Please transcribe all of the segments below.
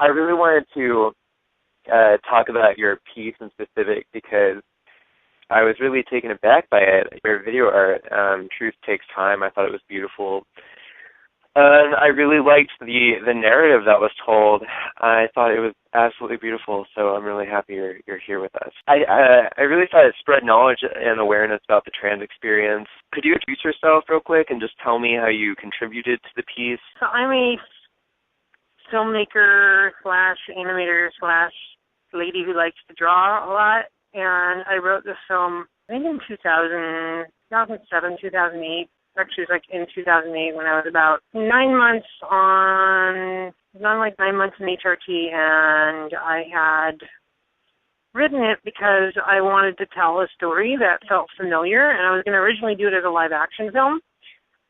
I really wanted to talk about your piece in specific because I was really taken aback by it. Your video art, Truth Takes Time, I thought it was beautiful. And I really liked the narrative that was told. I thought it was absolutely beautiful, so I'm really happy you're here with us. I really thought it spread knowledge and awareness about the trans experience. Could you introduce yourself real quick and just tell me how you contributed to the piece? So I'm a filmmaker / animator / lady who likes to draw a lot, and I wrote this film I think in 2007, 2008. Actually, it was like in 2008 when I was about 9 months in HRT, and I had written it because I wanted to tell a story that felt familiar, and I was going to originally do it as a live-action film.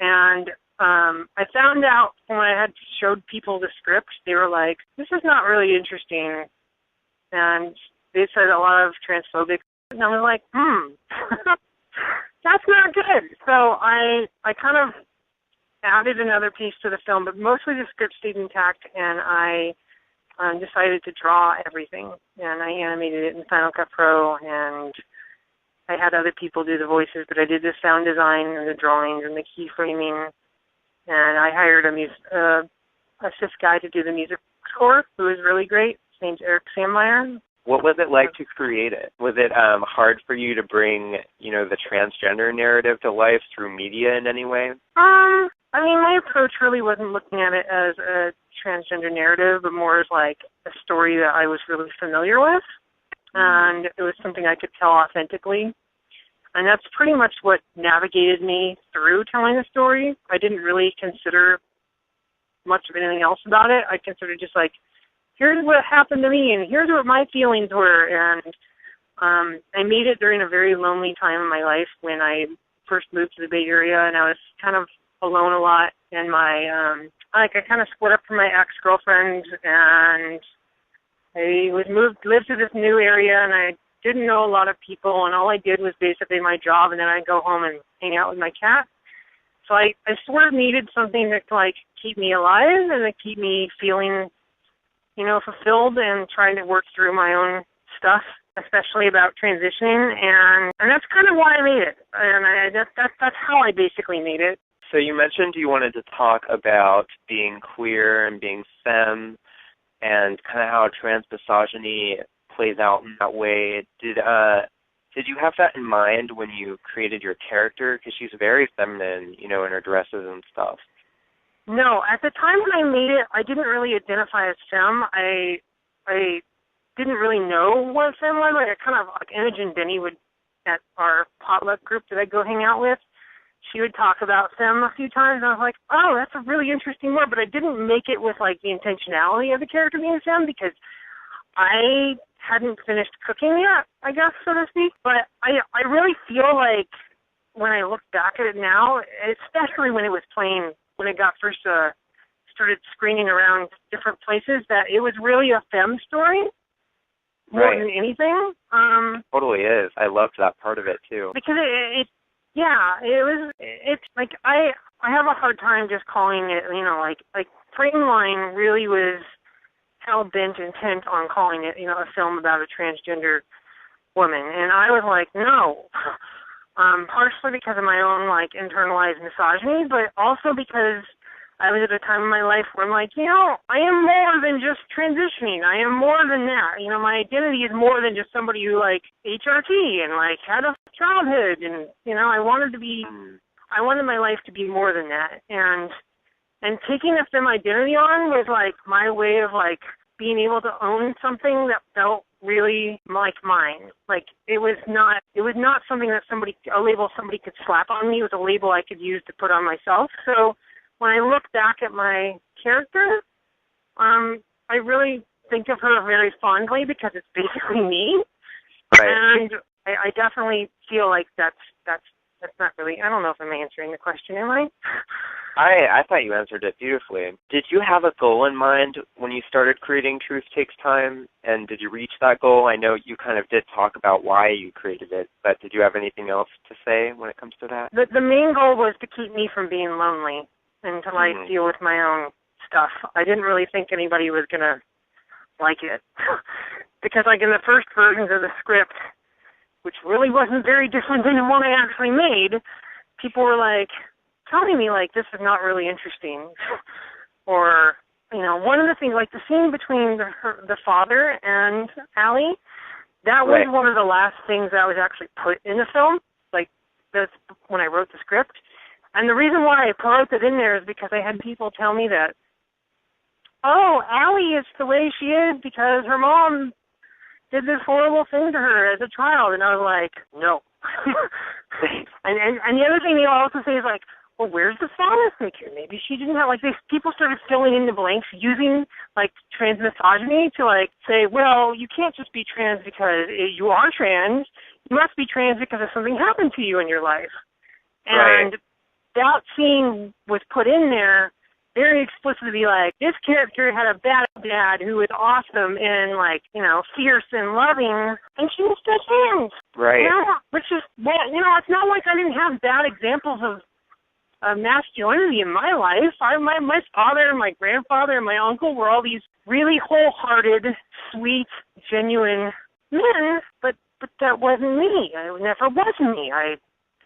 And I found out when I had showed people the script, they were like, this is not really interesting, and they said a lot of transphobic, and I was like, that's not good. So I kind of added another piece to the film, but mostly the script stayed intact, and I decided to draw everything. And I animated it in Final Cut Pro, and I had other people do the voices, but I did the sound design and the drawings and the keyframing. And I hired a cis guy to do the music score, who was really great. His name's Eric Sandmeyer. What was it like to create it? Was it hard for you to bring, the transgender narrative to life through media in any way? I mean, my approach really wasn't looking at it as a transgender narrative, but more as like a story that I was really familiar with, and it was something I could tell authentically. And that's pretty much what navigated me through telling the story. I didn't really consider much of anything else about it. I considered just like, here's what happened to me, and here's what my feelings were. And I made it during a very lonely time in my life when I first moved to the Bay Area, and I was kind of alone a lot. And I kind of split up from my ex-girlfriend, and I lived to this new area, and I didn't know a lot of people, and all I did was basically my job, and then I'd go home and hang out with my cat. So I sort of needed something that like keep me alive and to keep me feeling fulfilled and trying to work through my own stuff, especially about transitioning, and that's kind of why I made it, and that's how I basically made it. So you mentioned you wanted to talk about being queer and being femme, and kind of how trans misogyny plays out in that way. Did you have that in mind when you created your character? Because she's very feminine, in her dresses and stuff. No, at the time when I made it, I didn't really identify as femme. I didn't really know what femme was. Like, Imogen Denny would, at our potluck group that I'd go hang out with, she would talk about femme a few times, and I was like, oh, that's a really interesting word, but I didn't make it with, like, the intentionality of the character being femme because I hadn't finished cooking yet, I guess, so to speak. But I really feel like when I look back at it now, especially when it was playing, when it got first started screening around different places, that it was really a femme story more than anything. Totally is. I loved that part of it too. Because it's like I have a hard time just calling it, like Frameline really was hell-bent intent on calling it, a film about a transgender woman. And I was like, no. Partially because of my own, internalized misogyny, but also because I was at a time in my life where I'm like, I am more than just transitioning. I am more than that. My identity is more than just somebody who, HRT and, had a childhood. And, I wanted my life to be more than that. And taking a femme identity on was, my way of, being able to own something that felt really like mine. It was not something that a label somebody could slap on me. It was a label I could use to put on myself. So when I look back at my character, I really think of her very fondly because it's basically me. Right. And I definitely feel like that's not really, I don't know if I'm answering the question, am I? I thought you answered it beautifully. Did you have a goal in mind when you started creating Truth Takes Time, and did you reach that goal? I know you kind of did talk about why you created it, but did you have anything else to say when it comes to that? The main goal was to keep me from being lonely and to deal with my own stuff. I didn't really think anybody was going to like it. Because, like, in the first versions of the script, which really wasn't very different than the one I actually made, people were, like, telling me, like, this is not really interesting. Or, you know, one of the things, like, the scene between the father and Ellie, that was Right. one of the last things that was actually put in the film. Like, that's when I wrote the script. And the reason why I put it in there is because I had people tell me that, oh, Ellie is the way she is because her mom did this horrible thing to her as a child. And I was like, no. and the other thing they also say is like, well, where's the father figure? Maybe she didn't have, like, people started filling in the blanks using, like, trans misogyny to, like, say, well, you can't just be trans because you are trans. You must be trans because of something happened to you in your life. And that scene was put in there very explicitly, like, this character had a bad dad who was awesome and, like, you know, fierce and loving, and she was still trans. Right. You know, which is, well, you know, it's not like I didn't have bad examples of masculinity in my life. My father, my grandfather, and my uncle were all these really wholehearted, sweet, genuine men, but that wasn't me. It never was me.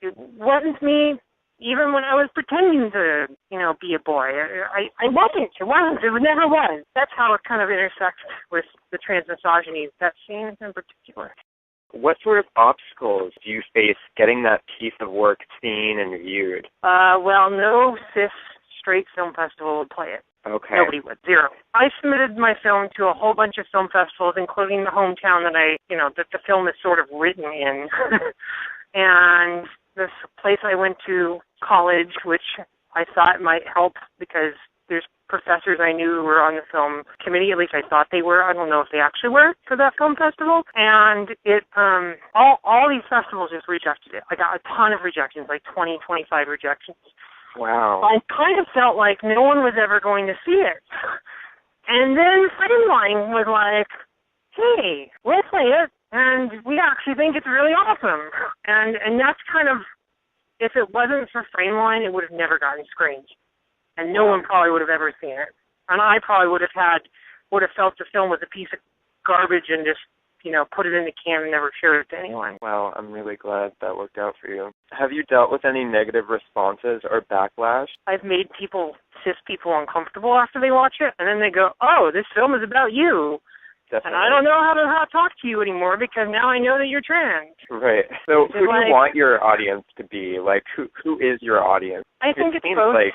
It wasn't me even when I was pretending to, you know, be a boy. I wasn't. It wasn't. It never was. That's how it kind of intersects with the trans misogyny, that scene in particular. What sort of obstacles do you face getting that piece of work seen and reviewed? Well, no cis straight film festival would play it. Okay. Nobody would. Zero. I submitted my film to a whole bunch of film festivals, including the hometown that that the film is sort of written in. And this place I went to college, which I thought might help because there's professors I knew who were on the film committee. At least I thought they were. I don't know if they actually were for that film festival. And it, all these festivals just rejected it. I got a ton of rejections, like 20, 25 rejections. Wow. I kind of felt like no one was ever going to see it. And then Frameline was like, hey, we'll play it, and we actually think it's really awesome. And that's kind of, if it wasn't for Frameline, it would have never gotten screened. And no one probably would have ever seen it. And I probably would have felt the film was a piece of garbage and just, put it in the can and never showed it to anyone. Wow, I'm really glad that worked out for you. Have you dealt with any negative responses or backlash? I've made cis people uncomfortable after they watch it, and then they go, oh, this film is about you. Definitely. And I don't know how to talk to you anymore because now I know that you're trans. Right. So who do you want your audience to be? Like, who is your audience? I think it's seems both. Like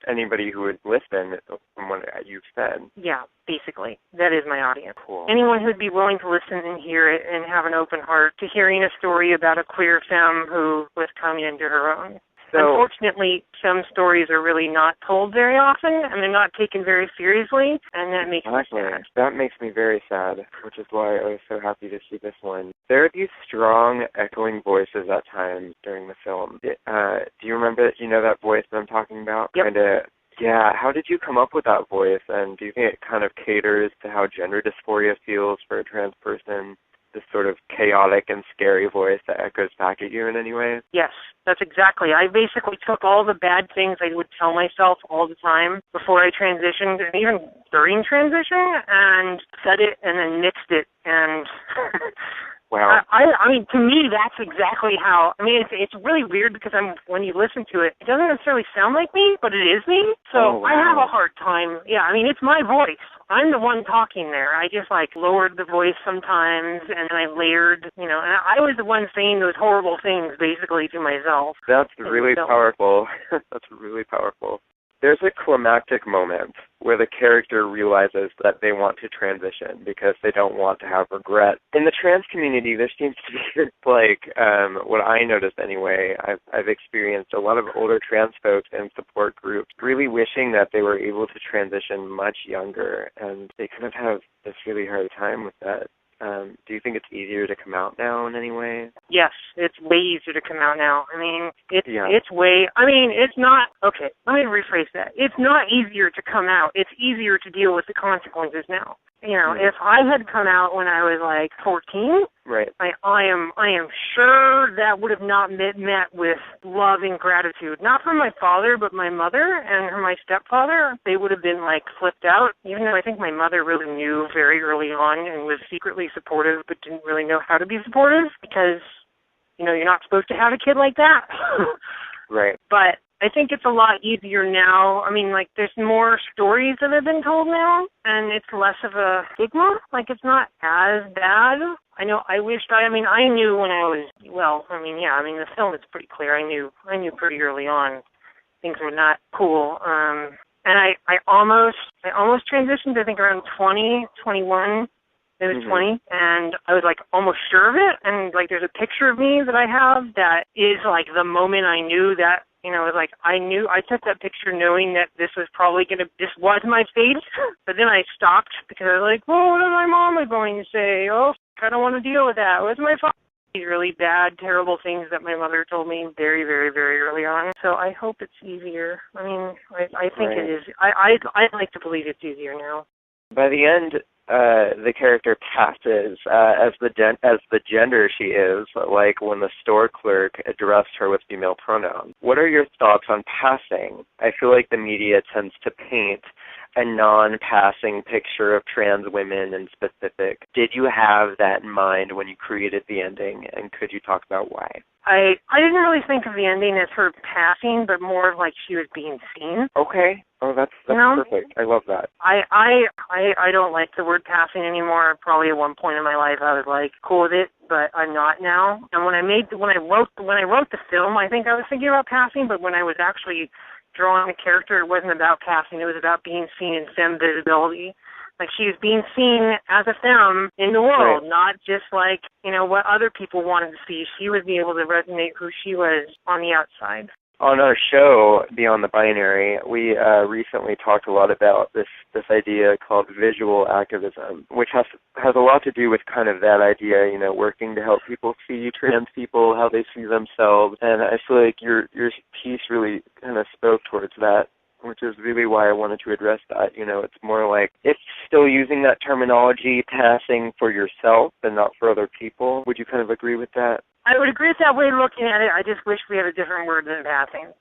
anybody who would listen from what you've said. Yeah, basically. That is my audience. Cool. Anyone who'd be willing to listen and hear it and have an open heart to hearing a story about a queer femme who was coming into her own. So, unfortunately, some stories are really not told very often, and they're not taken very seriously, and that makes me sad. That makes me very sad, which is why I was so happy to see this one. There are these strong, echoing voices at times during the film. Do you remember, that voice that I'm talking about? Yep. Yeah, how did you come up with that voice, and do you think it kind of caters to how gender dysphoria feels for a trans person? This sort of chaotic and scary voice that echoes back at you in any way? Yes, that's exactly. I basically took all the bad things I would tell myself all the time before I transitioned, and even during transition, and said it and then mixed it. And wow. I mean, to me, that's exactly how. I mean, it's really weird because when you listen to it, it doesn't necessarily sound like me, but it is me. So I have a hard time. Yeah, I mean, it's my voice. I'm the one talking there. I just lowered the voice sometimes, and I layered, and I was the one saying those horrible things basically to myself. That's really powerful. That's really powerful. There's a climactic moment where the character realizes that they want to transition because they don't want to have regret. In the trans community, there seems to be what I noticed anyway, I've experienced a lot of older trans folks in support groups really wishing that they were able to transition much younger, and they kind of have this really hard time with that. Do you think it's easier to come out now in any way? Yes, it's way easier to come out now. I mean, it's not, okay, let me rephrase that. It's not easier to come out. It's easier to deal with the consequences now. If I had come out when I was like 14, right, I am sure that would have not met with love and gratitude. Not from my father, but my mother and my stepfather. They would have been like flipped out. Even though I think my mother really knew very early on and was secretly supportive, but didn't really know how to be supportive because, you're not supposed to have a kid like that. right. But I think it's a lot easier now. I mean, there's more stories that have been told now, and it's less of a stigma. It's not as bad. I know I knew when I was, the film is pretty clear. I knew pretty early on things were not cool. And I almost transitioned, I think, around 20, 21. It was 20, and I was, almost sure of it. And, there's a picture of me that I have that is, the moment I knew that, I took that picture knowing that this was my fate. But then I stopped because I was like, well, what is my mom going to say? Oh, I don't want to deal with that. What's my father? These really bad, terrible things that my mother told me very, very, very early on. So I hope it's easier. I think it is. I'd like to believe it's easier now. By the end, the character passes as the gender she is, like when the store clerk addressed her with female pronouns. What are your thoughts on passing? I feel like the media tends to paint a non-passing picture of trans women in specific. Did you have that in mind when you created the ending, and could you talk about why? I didn't really think of the ending as her passing, but more of she was being seen. Okay. Oh, that's perfect. I love that. I don't like the word passing anymore. Probably at one point in my life I was cool with it, but I'm not now. And when I wrote the film, I think I was thinking about passing, but when I was actually drawing the character, it wasn't about passing. It was about being seen in femme visibility. She was being seen as a femme in the world, right. Not just what other people wanted to see. She would be able to resonate who she was on the outside. On our show, Beyond the Binary, we recently talked a lot about this idea called visual activism, which has a lot to do with kind of that idea, working to help people see trans people, how they see themselves. And I feel like your piece really kind of spoke towards that, which is really why I wanted to address that. It's more it's still using that terminology, passing for yourself and not for other people. Would you kind of agree with that? I would agree with that way of looking at it. I just wish we had a different word than passing.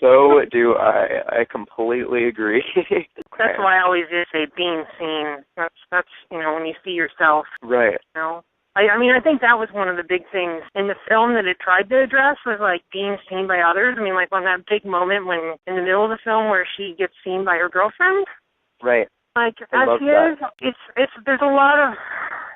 So do I. I completely agree. Okay. That's why I always just say being seen. That's when you see yourself. Right. I think that was one of the big things in the film that it tried to address was being seen by others. On that big moment when in the middle of the film where she gets seen by her girlfriend. Right. As she is, it's there's a lot of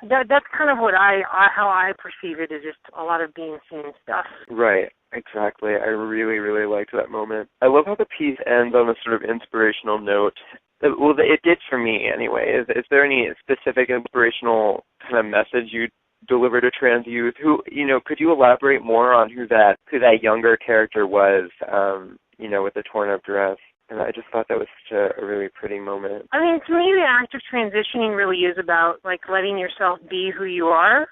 that's kind of what how I perceive it is just a lot of being seen stuff. Right. Exactly. I really, really liked that moment. I love how the piece ends on a sort of inspirational note. Well, it did for me anyway. Is there any specific inspirational kind of message you deliver to trans youth? Who, could you elaborate more on who that younger character was, with the torn up dress? And I just thought that was such a really pretty moment. To me, the act of transitioning really is about, letting yourself be who you are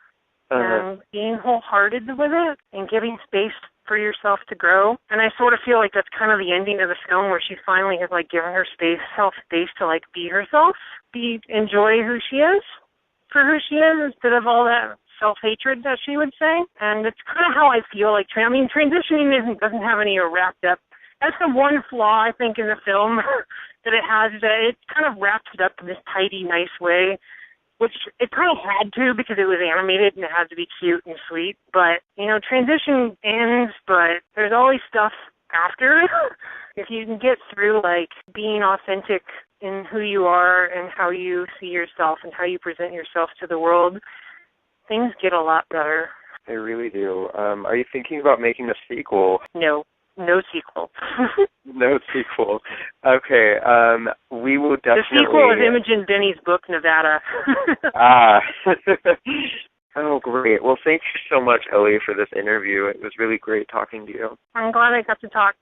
and being wholehearted with it and giving space for yourself to grow. And I sort of feel like that's kind of the ending of the film where she finally has, given herself space to, be herself, enjoy who she is for who she is instead of all that self-hatred that she would say. And it's kind of how I feel transitioning doesn't have any wrapped up. That's the one flaw, I think, in the film that it has, is that it kind of wraps it up in this tidy, nice way, which it kind of had to because it was animated and it had to be cute and sweet. But, transition ends, but there's always stuff after. If you can get through, being authentic in who you are and how you see yourself and how you present yourself to the world, things get a lot better. They really do. Are you thinking about making a sequel? No sequel. No sequel. Okay. We will definitely... The sequel is Imogen Benny's book, Nevada. Oh, great. Well, thank you so much, Ellie, for this interview. It was really great talking to you. I'm glad I got to talk.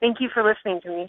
Thank you for listening to me.